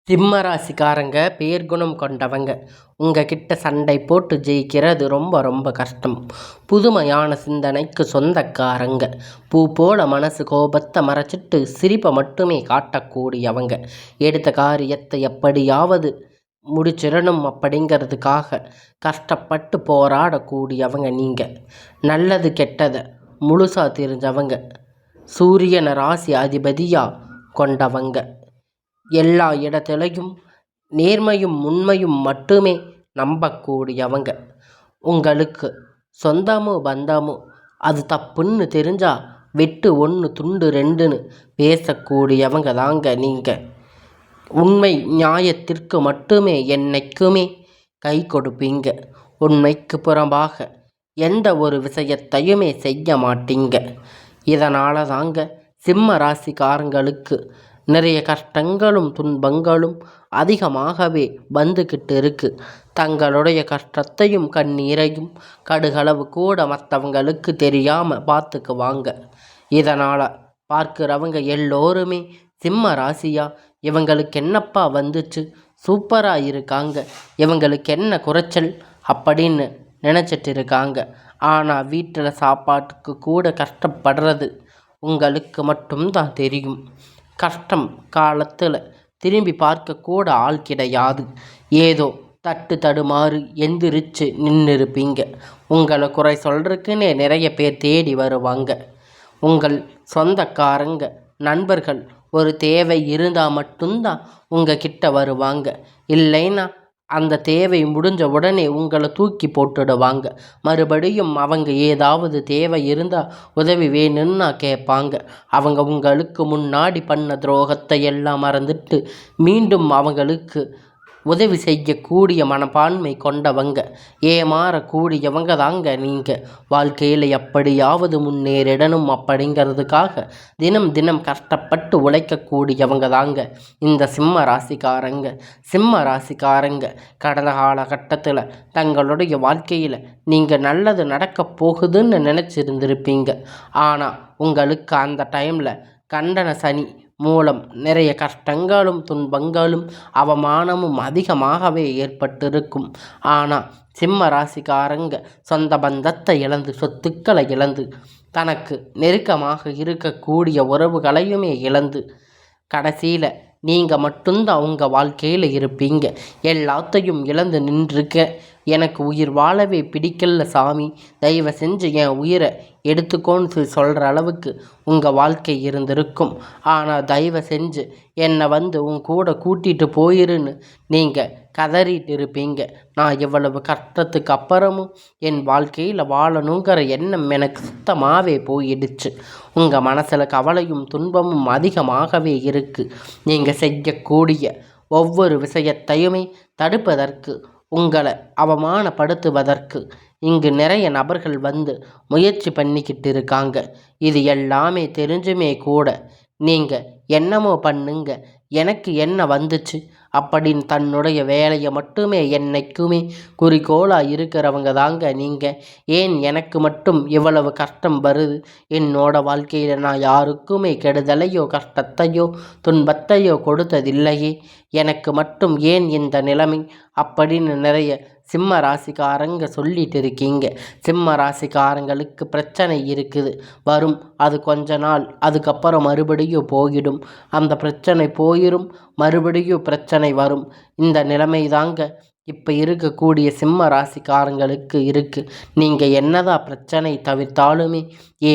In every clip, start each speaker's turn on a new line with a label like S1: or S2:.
S1: சிம்ம ராசிக்காரங்க பேர்குணம் கொண்டவங்க. உங்ககிட்ட சண்டை போட்டு ஜெயிக்கிறது ரொம்ப ரொம்ப கஷ்டம். புதுமையான சிந்தனைக்கு சொந்தக்காரங்க. பூ போல மனசு கோபத்தை மறைச்சிட்டு சிரிப்பை மட்டுமே காட்டக்கூடியவங்க. எடுத்த காரியத்தை எப்படியாவது முடிச்சிடணும் அப்படிங்கிறதுக்காக கஷ்டப்பட்டு போராடக்கூடியவங்க நீங்கள். நல்லது கெட்டதை முழுசாக தெரிஞ்சவங்க. சூரியனை ராசி அதிபதியாக கொண்டவங்க. எல்லா இடத்துலையும் நேர்மையும் உண்மையும் மட்டுமே நம்பக்கூடியவங்க. உங்களுக்கு சொந்தமோ பந்தமோ அது தப்புன்னு தெரிஞ்சா வெட்டு 1 துண்டு 2ன்னு பேசக்கூடியவங்க தாங்க நீங்கள். உண்மை நியாயத்திற்கு மட்டுமே என்னைக்குமே கை கொடுப்பீங்க. உண்மைக்கு புறம்பாக எந்த ஒரு விஷயத்தையுமே செய்ய மாட்டீங்க. இதனால தாங்க சிம்ம ராசிக்காரங்களுக்கு நிறைய கஷ்டங்களும் துன்பங்களும் அதிகமாகவே வந்துக்கிட்டு இருக்கு. தங்களுடைய கஷ்டத்தையும் கண்ணீரையும் கடுகளவு கூட மற்றவங்களுக்கு தெரியாமல் பார்த்துக்குவாங்க. இதனால் பார்க்குறவங்க எல்லோருமே சிம்ம ராசியா இவங்களுக்கு என்னப்பா வந்துச்சு, சூப்பராக இருக்காங்க, இவங்களுக்கு என்ன குறைச்சல் அப்படின்னு நினச்சிட்டு இருக்காங்க. ஆனால் வீட்டில் சாப்பாட்டுக்கு கூட கஷ்டப்படுறது உங்களுக்கு மட்டும்தான் தெரியும். கஷ்டம் காலத்தில் திரும்பி பார்க்கக்கூட ஆள் கிடையாது. ஏதோ தட்டு தடுமாறு எந்திரிச்சு நின்றுருப்பீங்க. உங்களை குறை சொல்கிறதுக்குன்னே நிறைய பேர் தேடி வருவாங்க. உங்கள் சொந்தக்காரங்க நண்பர்கள் ஒரு தேவை இருந்தால் மட்டும்தான் உங்கள் கிட்ட வருவாங்க. இல்லைன்னா அந்த தேவை முடிஞ்ச உடனே உங்களை தூக்கி போட்டுடுவாங்க. மறுபடியும் அவங்க ஏதாவது தேவை இருந்தால் உதவி வேணும்னா கேட்பாங்க. அவங்க உங்களுக்கு முன்னாடி பண்ண துரோகத்தை எல்லாம் மறந்துட்டு மீண்டும் அவங்களுக்கு உதவி செய்யக்கூடிய மனப்பான்மை கொண்டவங்க. ஏமாறக்கூடியவங்க தாங்க நீங்கள். வாழ்க்கையில் எப்படியாவது முன்னேறிடணும் அப்படிங்கிறதுக்காக தினம் தினம் கஷ்டப்பட்டு உழைக்கக்கூடியவங்க தாங்க இந்த சிம்ம ராசிக்காரங்க. சிம்ம ராசிக்காரங்க கடந்த காலகட்டத்தில் தங்களுடைய வாழ்க்கையில் நீங்கள் நல்லது நடக்க போகுதுன்னு நினச்சிருந்துருப்பீங்க. ஆனால் உங்களுக்கு அந்த டைமில் கண்டன சனி மூலம் நிறைய கஷ்டங்களும் துன்பங்களும் அவமானமும் அதிகமாகவே ஏற்பட்டிருக்கும். ஆனால் சிம்ம ராசிக்காரங்க சொந்த பந்தத்தை இழந்து சொத்துக்களை இழந்து தனக்கு நெருக்கமாக இருக்கக்கூடிய உறவுகளையுமே இழந்து கடைசியில் நீங்கள் மட்டும்தான் உங்கள் வாழ்க்கையில் இருப்பீங்க. எல்லாத்தையும் இழந்து நின்றுருக்க எனக்கு உயிர் வாழவே பிடிக்கல சாமி, தயவு செஞ்சு என் உயிரை எடுத்துக்கோன்னு சொல்கிற அளவுக்கு உங்கள் வாழ்க்கை இருந்திருக்கும். ஆனால் தயவு செஞ்சு என்னை உன் கூட கூட்டிகிட்டு போயிருன்னு நீங்கள் கதறிட்டு இருப்பீங்க. நான் இவ்வளவு கஷ்டத்துக்கு அப்புறமும் என் வாழ்க்கையில் வாழணுங்கிற எண்ணம் எனக்கு சுத்தமாகவே போயிடுச்சு. உங்கள் மனசில் கவலையும் துன்பமும் அதிகமாகவே இருக்குது. நீங்கள் செய்யக்கூடிய ஒவ்வொரு விஷயத்தையுமே தடுப்பதற்கு, உங்களை அவமானப்படுத்துவதற்கு இங்கு நிறைய நபர்கள் முயற்சி பண்ணிக்கிட்டு இருக்காங்க. இது எல்லாமே தெரிஞ்சுமே கூட நீங்கள் என்னமோ பண்ணுங்க, எனக்கு என்ன வந்துச்சு அப்படின்னு தன்னுடைய வேலையை மட்டுமே என்னைக்குமே குறிக்கோளாக இருக்கிறவங்க தாங்க நீங்கள். ஏன் எனக்கு மட்டும் இவ்வளவு கஷ்டம் வருது, என்னோட வாழ்க்கையில் நான் யாருக்குமே கெடுதலையோ கஷ்டத்தையோ துன்பத்தையோ கொடுத்ததில்லையே, எனக்கு மட்டும் ஏன் இந்த நிலைமை அப்படின்னு நிறைய சிம்ம ராசிக்காரங்க சொல்லிட்டு இருக்கீங்க. சிம்ம ராசிக்காரங்களுக்கு பிரச்சனை இருக்குது, வரும், அது கொஞ்ச நாள், அதுக்கப்புறம் மறுபடியும் போயிடும். அந்த பிரச்சனை போயிடும், மறுபடியும் பிரச்சனை வரும். இந்த நிலைமை தாங்க இப்போ இருக்கக்கூடிய சிம்ம ராசிக்காரங்களுக்கு இருக்குது. நீங்கள் என்னதான் பிரச்சனை தவிர்த்தாலுமே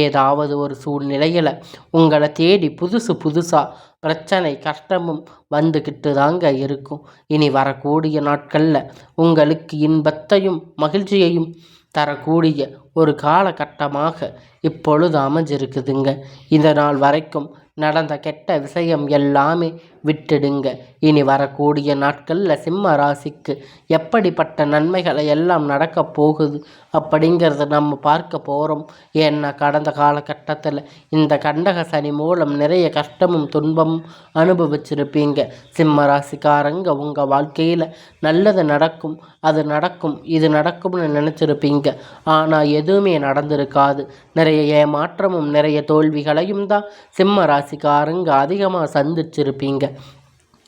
S1: ஏதாவது ஒரு சூழ்நிலையில் உங்களை தேடி புதுசாக பிரச்சனை கஷ்டமும் வந்துக்கிட்டு தாங்க இருக்கும். இனி வரக்கூடிய நாட்களில் உங்களுக்கு இன்பத்தையும் மகிழ்ச்சியையும் தரக்கூடிய ஒரு காலகட்டமாக இப்பொழுது அமைஞ்சிருக்குதுங்க. இதனால் வரைக்கும் நடந்த கெட்ட விஷயம் எல்லாமே விட்டுடுங்க. இனி வரக்கூடிய நாட்களில் சிம்ம ராசிக்கு எப்படிப்பட்ட நன்மைகளை எல்லாம் நடக்க போகுது அப்படிங்கிறத நம்ம பார்க்க போகிறோம். ஏன்னா கடந்த காலகட்டத்தில் இந்த கண்டக சனி மூலம் நிறைய கஷ்டமும் துன்பமும் அனுபவிச்சிருப்பீங்க. சிம்ம ராசிக்காரங்க உங்கள் வாழ்க்கையில் நல்லது நடக்கும், அது நடக்கும், இது நடக்கும்னு நினச்சிருப்பீங்க. ஆனால் எதுவுமே நடந்திருக்காது. நிறைய ஏமாற்றமும் நிறைய தோல்விகளையும் தான் சிம்ம ராசிக்காரங்க அதிகமாக சந்திச்சிருப்பீங்க.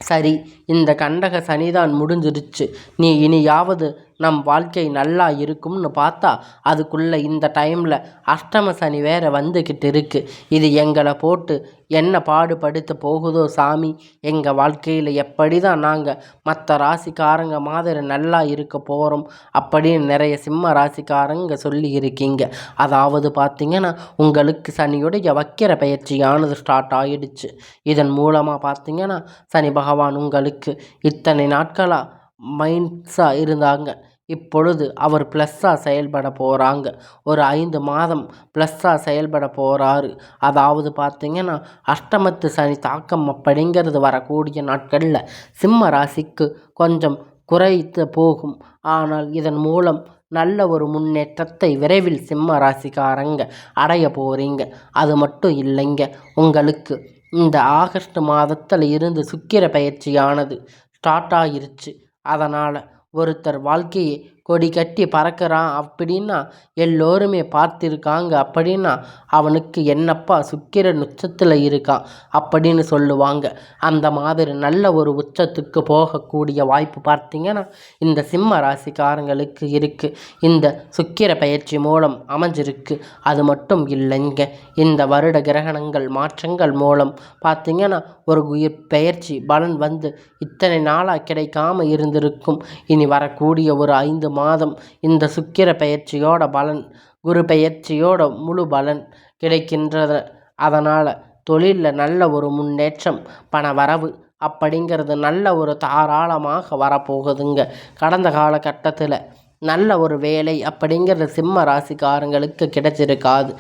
S1: சரி, இந்த கண்டக சனிதான் முடிஞ்சிருச்சு. நீ இனியாவது நம் வாழ்க்கை நல்லா இருக்கும்னு பார்த்தா அதுக்குள்ள இந்த டைமில் அஷ்டம சனி வேற வந்துக்கிட்டு இருக்கு. இது எங்களை போட்டு என்ன பாடுபடுத்த போகுதோ சாமி. எங்கள் வாழ்க்கையில் எப்படி தான் நாங்கள் மற்ற ராசிக்காரங்க மாதிரி நல்லா இருக்க போகிறோம் அப்படின்னு நிறைய சிம்ம ராசிக்காரங்க சொல்லி இருக்கீங்க. அதாவது பார்த்தீங்கன்னா உங்களுக்கு சனியுடைய வக்கிர பயிற்சியானது ஸ்டார்ட் ஆகிடுச்சு. இதன் மூலமாக பார்த்தீங்கன்னா சனி பகவான் உங்களுக்கு இத்தனை நாட்களாக மைன்ஸாக இருந்தாங்க. இப்பொழுது அவர் ப்ளஸ்ஸாக செயல்பட போகிறாங்க. ஒரு 5 மாதம் ப்ளஸ்ஸாக செயல்பட போகிறாரு. அதாவது பார்த்திங்கன்னா அஷ்டமத்து சனி தாக்கம் அப்படிங்கிறது வரக்கூடிய நாட்களில் சிம்ம ராசிக்கு கொஞ்சம் குறைத்து போகும். ஆனால் இதன் மூலம் நல்ல ஒரு முன்னேற்றத்தை விரைவில் சிம்ம ராசிக்காரங்க அடைய போகிறீங்க. அது மட்டும் இல்லைங்க, உங்களுக்கு இந்த ஆகஸ்ட் மாதத்தில் இருந்து சுக்கிர பயிற்சியானது ஸ்டார்ட் ஆகிருச்சு. அதனால் ஒருத்தர் வாழ்க்கையை கொடி கட்டி பறக்கிறான் அப்படின்னா எல்லோருமே பார்த்திருக்காங்க அப்படின்னா அவனுக்கு என்னப்பா சுக்கிரன் உச்சத்தில் இருக்கான் அப்படின்னு சொல்லுவாங்க. அந்த மாதிரி நல்ல ஒரு உச்சத்துக்கு போகக்கூடிய வாய்ப்பு பார்த்திங்கன்னா இந்த சிம்ம ராசிக்காரங்களுக்கு இருக்குது. இந்த சுக்கிர பயிற்சி மூலம் அமைஞ்சிருக்கு. அது மட்டும் இல்லைங்க, இந்த வருட கிரகணங்கள் மாற்றங்கள் மூலம் பார்த்திங்கன்னா ஒரு உயிர் பெயர்ச்சி பலன் வந்து இத்தனை நாளாக கிடைக்காம இருந்திருக்கும். இனி வரக்கூடிய ஒரு 5 மாதம் இந்த சுக்கிர பெயர்ச்சியோட பலன் குரு பெயர்ச்சியோட முழு பலன் கிடைக்கின்றது. அதனால் தொழிலில் நல்ல ஒரு முன்னேற்றம், பண வரவு அப்படிங்கிறது நல்ல ஒரு தாராளமாக வரப்போகுதுங்க. கடந்த காலகட்டத்தில் நல்ல ஒரு வேலை அப்படிங்கிறது சிம்ம ராசிக்காரங்களுக்கு கிடைச்சிருக்காது.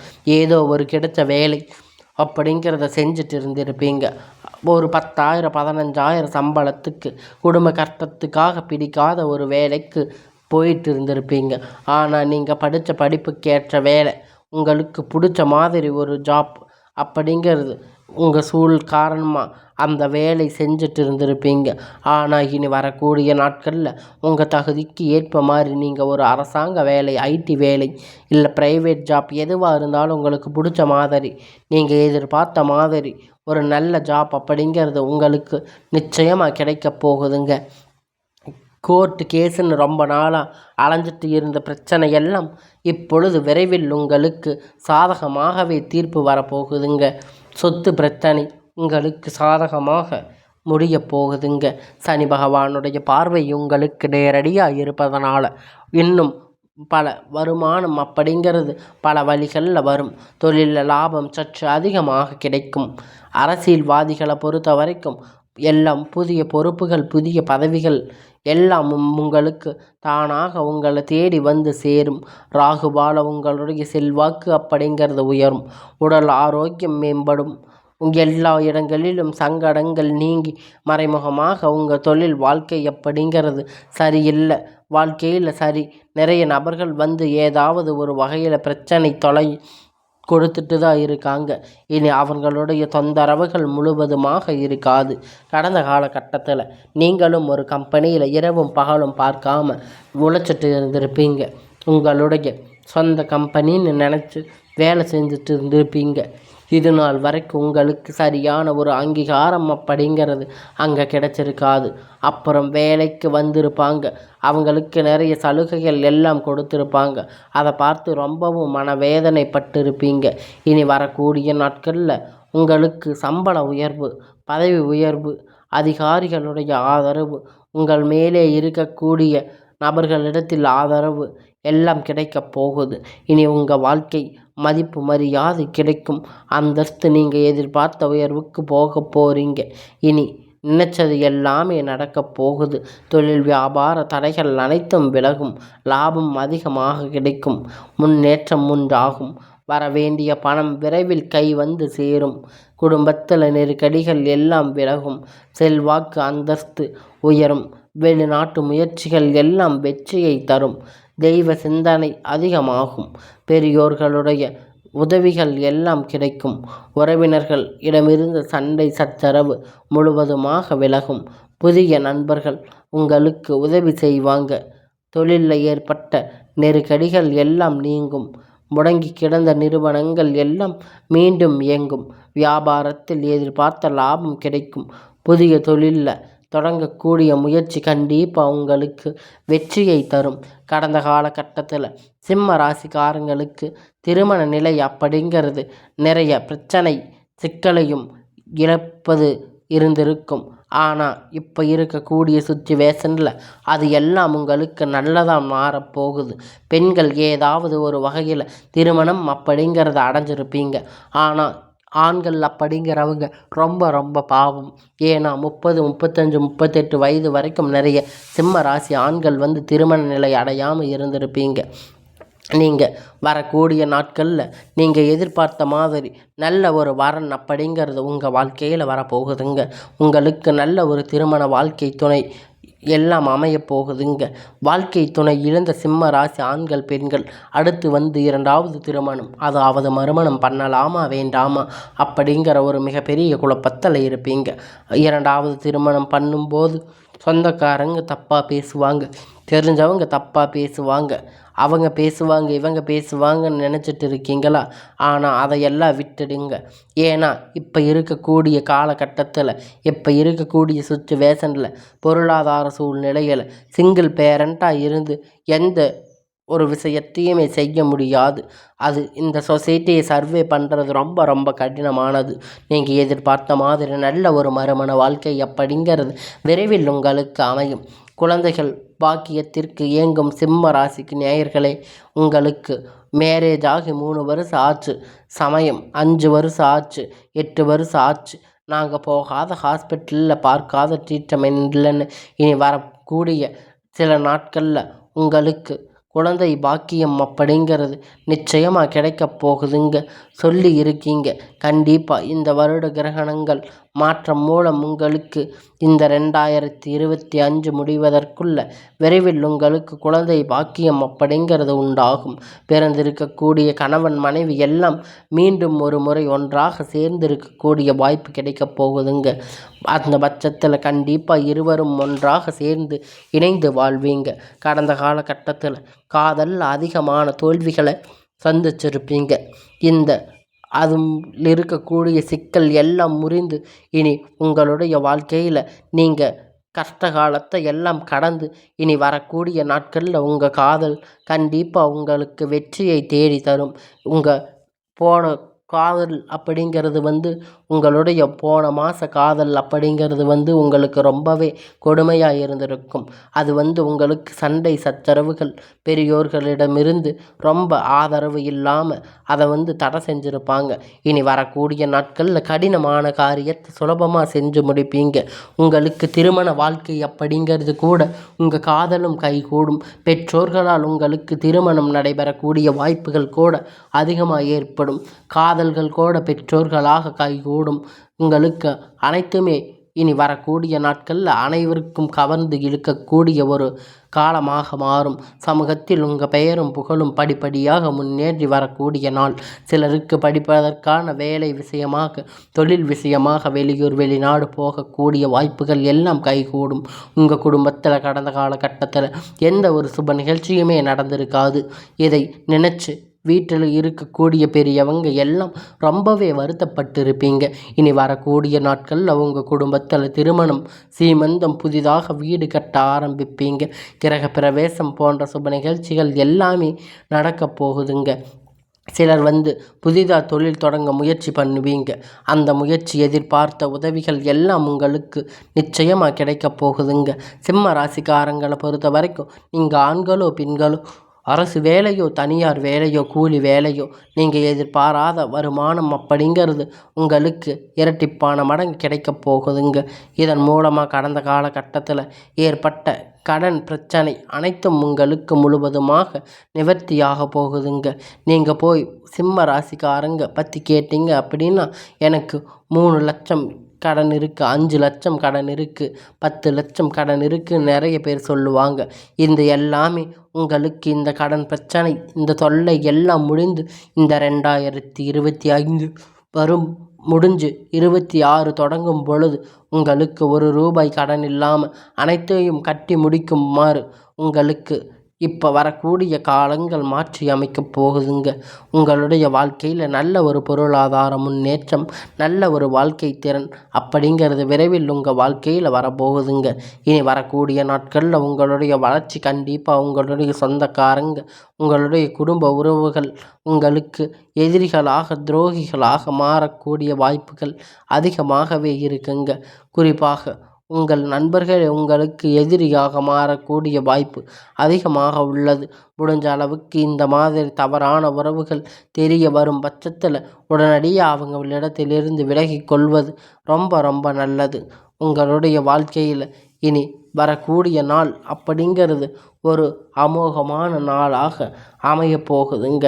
S1: ஏதோ ஒரு கிடைச்ச வேலை அப்படிங்கிறத செஞ்சுட்டு இருந்திருப்பீங்க. ஒரு 10,000 15,000 சம்பளத்துக்கு குடும்ப கஷ்டத்துக்காக பிடிக்காத ஒரு வேலைக்கு போயிட்டு இருந்திருப்பீங்க. ஆனால் நீங்கள் படித்த படிப்புக்கேற்ற வேலை, உங்களுக்கு பிடிச்ச மாதிரி ஒரு ஜாப் அப்படிங்கிறது உங்கள் சூழல் காரணமாக அந்த வேலை செஞ்சுட்டு இருந்திருப்பீங்க. ஆனால் இனி வரக்கூடிய நாட்களில் உங்கள் தகுதிக்கு ஏற்ப மாதிரி நீங்கள் ஒரு அரசாங்க வேலை, ஐடி வேலை இல்லை ப்ரைவேட் ஜாப் எதுவாக இருந்தாலும் உங்களுக்கு பிடிச்ச மாதிரி நீங்கள் எதிர்பார்த்த மாதிரி ஒரு நல்ல ஜாப் அப்படிங்கிறது உங்களுக்கு நிச்சயமாக கிடைக்க போகுதுங்க. கோர்ட்டு கேஸுன்னு ரொம்ப நாளாக அலைஞ்சிட்டு இருந்த பிரச்சனை எல்லாம் இப்பொழுது விரைவில் உங்களுக்கு சாதகமாகவே தீர்ப்பு வரப்போகுதுங்க. சொத்து பிரச்சனை உங்களுக்கு சாதகமாக முடிய போகுதுங்க. சனி பகவானுடைய பார்வை உங்களுக்கு நேரடியாக இருப்பதனால இன்னும் பல வருமானம் அப்படிங்கிறது பல வழிகளில் வரும். தொழிலில் லாபம் சற்று அதிகமாக கிடைக்கும். அரசியல்வாதிகளை பொறுத்த வரைக்கும் எல்லாம் புதிய பொறுப்புகள், புதிய பதவிகள் எல்லாம் உங்களுக்கு தானாக உங்களை தேடி வந்து சேரும். ராகுபால உங்களுடைய செல்வாக்கு அப்படிங்கிறது உயரும். உடல் ஆரோக்கியம் மேம்படும். எல்லா இடங்களிலும் சங்கடங்கள் நீங்கி மறைமுகமாக உங்கள் தொழில் வாழ்க்கை அப்படிங்கிறது சரியில்லை, வாழ்க்கையில் சரி நிறைய நபர்கள் வந்து ஏதாவது ஒரு வகையில் பிரச்சனை தொலை கொடுத்துட்டு தான் இருக்காங்க. இனி அவங்களுடைய தொந்தரவுகள் முழுவதுமாக இருக்காது. கடந்த காலகட்டத்தில் நீங்களும் ஒரு கம்பெனியில் இரவும் பகலும் பார்க்காம உழைச்சிட்டு இருந்திருப்பீங்க. உங்களுடைய சொந்த கம்பெனின்னு நினச்சி வேலை செஞ்சுட்டு இருந்திருப்பீங்க. இது நாள் வரைக்கும் உங்களுக்கு சரியான ஒரு அங்கீகாரம் அப்படிங்கிறது அங்கே கிடச்சிருக்காது. அப்புறம் வேலைக்கு வந்திருப்பாங்க, அவங்களுக்கு நிறைய சலுகைகள் எல்லாம் கொடுத்துருப்பாங்க. அதை பார்த்து ரொம்பவும் மனவேதனைப்பட்டிருப்பீங்க. இனி வரக்கூடிய நாட்களில் உங்களுக்கு சம்பள உயர்வு, பதவி உயர்வு, அதிகாரிகளுடைய ஆதரவு, உங்கள் மேலே இருக்கக்கூடிய நபர்களிடத்தில் ஆதரவு எல்லாம் கிடைக்கப் போகுது. இனி உங்கள் வாழ்க்கை மதிப்பு மரியாதை கிடைக்கும். அந்தஸ்து நீங்கள் எதிர்பார்த்த உயர்வுக்கு போக போகிறீங்க. இனி நினைச்சது எல்லாமே நடக்கப் போகுது. தொழில் வியாபார தடைகள் அனைத்தும் விலகும். லாபம் அதிகமாக கிடைக்கும். முன்னேற்றம் உண்டாகும். வரவேண்டிய பணம் விரைவில் கை வந்து சேரும். குடும்பத்தில் நெருக்கடிகள் எல்லாம் விலகும். செல்வாக்கு அந்தஸ்து உயரும். வெளிநாட்டு முயற்சிகள் எல்லாம் வெற்றியை தரும். தெய்வ சிந்தனை அதிகமாகும். பெரியோர்களுடைய உதவிகள் எல்லாம் கிடைக்கும். உறவினர்கள் இடமிருந்து சண்டை சச்சரவு முழுவதுமாக விலகும். புதிய நண்பர்கள் உங்களுக்கு உதவி செய்வாங்க. தொழிலில் ஏற்பட்ட நெருக்கடிகள் எல்லாம் நீங்கும். முடங்கி கிடந்த நிறுவனங்கள் எல்லாம் மீண்டும் இயங்கும். வியாபாரத்தில் எதிர்பார்த்த லாபம் கிடைக்கும். புதிய தொழிலில் தொடங்கக்கூடிய முயற்சி கண்டிப்பாக உங்களுக்கு வெற்றியை தரும். கடந்த காலகட்டத்தில் சிம்ம ராசிக்காரங்களுக்கு திருமண நிலை அப்படிங்கிறது நிறைய பிரச்சனை சிக்கலையும் இழப்பது இருந்திருக்கும். ஆனால் இப்போ இருக்கக்கூடிய சுச்சுவேஷனில் அது எல்லாம் உங்களுக்கு நல்லதாக மாறப்போகுது. பெண்கள் ஏதாவது ஒரு வகையில் திருமணம் அப்படிங்கிறத அடைஞ்சிருப்பீங்க. ஆனால் ஆண்கள் அப்படிங்கிறவங்க ரொம்ப ரொம்ப பாவம். ஏன்னா 30, 35, 38 வயது வரைக்கும் நிறைய சிம்ம ராசி ஆண்கள் திருமண நிலை அடையாமல் இருந்திருப்பீங்க. நீங்கள் வரக்கூடிய நாட்களில் நீங்கள் எதிர்பார்த்த மாதிரி நல்ல ஒரு வரன் அப்படிங்கிறது உங்கள் வாழ்க்கையில் வரப்போகுதுங்க. உங்களுக்கு நல்ல ஒரு திருமண வாழ்க்கை துணை எல்லாம் அமையப் போகுதுங்க. வாழ்க்கை துணை இழந்த சிம்ம ராசி ஆண்கள் பெண்கள் அடுத்து 2வது திருமணம், அதாவது மறுமணம் பண்ணலாமா வேண்டாமா அப்படிங்கிற ஒரு மிகப்பெரிய குழப்பத்தில் இருப்பீங்க. 2வது திருமணம் பண்ணும்போது சொந்தக்காரங்க தப்பாக பேசுவாங்க, தெரிஞ்சவங்க தப்பாக பேசுவாங்க, அவங்க பேசுவாங்க இவங்க பேசுவாங்கன்னு நினச்சிட்டு இருக்கீங்களா? ஆனால் அதையெல்லாம் விட்டுடுங்க. ஏன்னா இப்போ இருக்கக்கூடிய காலகட்டத்தில் இப்போ இருக்கக்கூடிய சுச்சுவேஷனில் பொருளாதார சூழ்நிலையில் சிங்கிள் பேரண்ட்டாக இருந்து எந்த ஒரு விஷயத்தையுமே செய்ய முடியாது. அது இந்த சொசைட்டியை சர்வே பண்ணுறது ரொம்ப ரொம்ப கடினமானது. நீங்கள் எதிர்பார்த்த மாதிரி நல்ல ஒரு மறுமண வாழ்க்கை அப்படிங்கிறது விரைவில் உங்களுக்கு அமையும். குழந்தைகள் பாக்கியத்திற்கு ஏங்கும் சிம்ம ராசிக்கு நேயர்களே, உங்களுக்கு மேரேஜ் ஆகி 3 வருஷம் ஆச்சு, சமயம் 5 வருஷம் ஆச்சு, 8 வருஷம் ஆச்சு, நாங்கள் போகாத ஹாஸ்பிட்டலில் பார்க்காத ட்ரீட்மெண்ட் இல்லைன்னு இனி வரக்கூடிய சில நாட்களில் உங்களுக்கு குழந்தை பாக்கியம் அப்படிங்கிறது நிச்சயமாக கிடைக்கப் போகுதுங்க. சொல்லி இருக்கீங்க. கண்டிப்பாக இந்த வருட கிரகணங்கள் மாற்றம் மூலம் உங்களுக்கு இந்த 2025 முடிவதற்குள்ள விரைவில் உங்களுக்கு குழந்தை பாக்கியம் அப்படிங்கிறது உண்டாகும். பிறந்திருக்கக்கூடிய கணவன் மனைவி எல்லாம் மீண்டும் ஒரு முறை ஒன்றாக சேர்ந்திருக்கக்கூடிய வாய்ப்பு கிடைக்கப் போகுதுங்க. அந்த பட்சத்தில் கண்டிப்பாக இருவரும் ஒன்றாக சேர்ந்து இணைந்து வாழ்வீங்க. கடந்த காலகட்டத்தில் காதலில் அதிகமான தோல்விகளை சந்திச்சிருப்பீங்க. இந்த அதில் இருக்கக்கூடிய சிக்கல் எல்லாம் முறிந்து இனி உங்களுடைய வாழ்க்கையில் நீங்கள் கஷ்ட காலத்தை எல்லாம் கடந்து இனி வரக்கூடிய நாட்களில் உங்கள் காதல் கண்டிப்பாக உங்களுக்கு வெற்றியை தேடி தரும். உங்கள் போன காதல் அப்படிங்கிறது உங்களுடைய போன மாத காதல் அப்படிங்கிறது உங்களுக்கு ரொம்பவே கொடுமையாக இருந்திருக்கும். அது உங்களுக்கு சண்டை சச்சரவுகள் பெரியோர்களிடமிருந்து ரொம்ப ஆதரவு இல்லாமல் அதை தடை செஞ்சுருப்பாங்க. இனி வரக்கூடிய நாட்களில் கடினமான காரியத்தை சுலபமாக செஞ்சு முடிப்பீங்க. உங்களுக்கு திருமண வாழ்க்கை அப்படிங்கிறது கூட உங்கள் காதலும் கைகூடும். பெற்றோர்களால் உங்களுக்கு திருமணம் நடைபெறக்கூடிய வாய்ப்புகள் கூட அதிகமாக ஏற்படும். காதல்கள் கூட பெற்றோர்களாக கைகூடும். உங்களுக்கு அனைத்துமே இனி வரக்கூடிய நாட்களில் அனைவருக்கும் கவர்ந்து இழுக்கக்கூடிய ஒரு காலமாக மாறும். சமூகத்தில் உங்கள் பெயரும் புகழும் படிப்படியாக முன்னேறி வரக்கூடிய நாள். சிலருக்கு படிப்பதற்கான வேலை விஷயமாக தொழில் விஷயமாக வெளியூர் வெளிநாடு போகக்கூடிய வாய்ப்புகள் எல்லாம் கைகூடும். உங்கள் குடும்பத்தில் கடந்த காலகட்டத்தில் எந்த ஒரு சுப நிகழ்ச்சியுமே நடந்திருக்காது. இதை நினச்சி வீட்டில் இருக்கக்கூடிய பெரியவங்க எல்லாம் ரொம்பவே வருத்தப்பட்டிருப்பீங்க. இனி வரக்கூடிய நாட்களில் உங்கள் குடும்பத்தில் திருமணம் சீமந்தம் புதிதாக வீடு கட்ட ஆரம்பிப்பீங்க. கிரக பிரவேசம் போன்ற சுப நிகழ்ச்சிகள் எல்லாமே நடக்கப் போகுதுங்க. சிலர் புதிதாக தொழில் தொடங்க முயற்சி பண்ணுவீங்க. அந்த முயற்சி எதிர்பார்த்த உதவிகள் எல்லாம் உங்களுக்கு நிச்சயமாக கிடைக்கப் போகுதுங்க. சிம்ம ராசிக்காரங்களை பொறுத்த வரைக்கும் நீங்கள் ஆண்களோ பெண்களோ அரசு வேலையோ தனியார் வேலையோ கூலி வேலையோ நீங்கள் எதிர்பாராத வருமானம் அப்படிங்கிறது உங்களுக்கு இரட்டிப்பான மடங்கு கிடைக்கப் போகுதுங்க. இதன் மூலமாக கடந்த காலகட்டத்தில் ஏற்பட்ட கடன் பிரச்சனை அனைத்தும் உங்களுக்கு முழுவதுமாக நிவர்த்தியாக போகுதுங்க. நீங்கள் போய் சிம்ம ராசிக்காரங்க பற்றி கேட்டீங்க அப்படின்னா எனக்கு 3 லட்சம் கடன் இருக்குது, 5 லட்சம் கடன் இருக்குது, 10 லட்சம் கடன் இருக்குன்னு நிறைய பேர் சொல்லுவாங்க. இந்த எல்லாமே உங்களுக்கு இந்த கடன் பிரச்சனை இந்த தொல்லை எல்லாம் முடிந்து இந்த 2025 வரும் முடிஞ்சு 26 தொடங்கும் பொழுது உங்களுக்கு 1 ரூபாய் கடன் இல்லாமல் அனைத்தையும் கட்டி முடிக்குமாறு உங்களுக்கு இப்போ வரக்கூடிய காலங்கள் மாற்றி அமைக்கப் போகுதுங்க. உங்களுடைய வாழ்க்கையில் நல்ல ஒரு பொருளாதார முன்னேற்றம், நல்ல ஒரு வாழ்க்கை திறன் அப்படிங்கிறது விரைவில் உங்கள் வாழ்க்கையில் வரப்போகுதுங்க. இனி வரக்கூடிய நாட்களில் உங்களுடைய வளர்ச்சி கண்டிப்பாக உங்களுடைய சொந்தக்காரங்க, உங்களுடைய குடும்ப உறவுகள் உங்களுக்கு எதிரிகளாக, துரோகிகளாக மாறக்கூடிய வாய்ப்புகள் அதிகமாகவே இருக்குங்க. குறிப்பாக உங்கள் நண்பர்கள் உங்களுக்கு எதிரியாக மாறக்கூடிய வாய்ப்பு அதிகமாக உள்ளது. முடிஞ்ச அளவுக்கு இந்த மாதிரி தவறான உறவுகள் தெரிய வரும் பட்சத்தில் உடனடியாக அவங்களிடத்திலிருந்து விலகிக் கொள்வது ரொம்ப ரொம்ப நல்லது. உங்களுடைய வாழ்க்கையில் இனி வரக்கூடிய நாள் அப்படிங்கிறது ஒரு அமோகமான நாளாக அமையப் போகுதுங்க.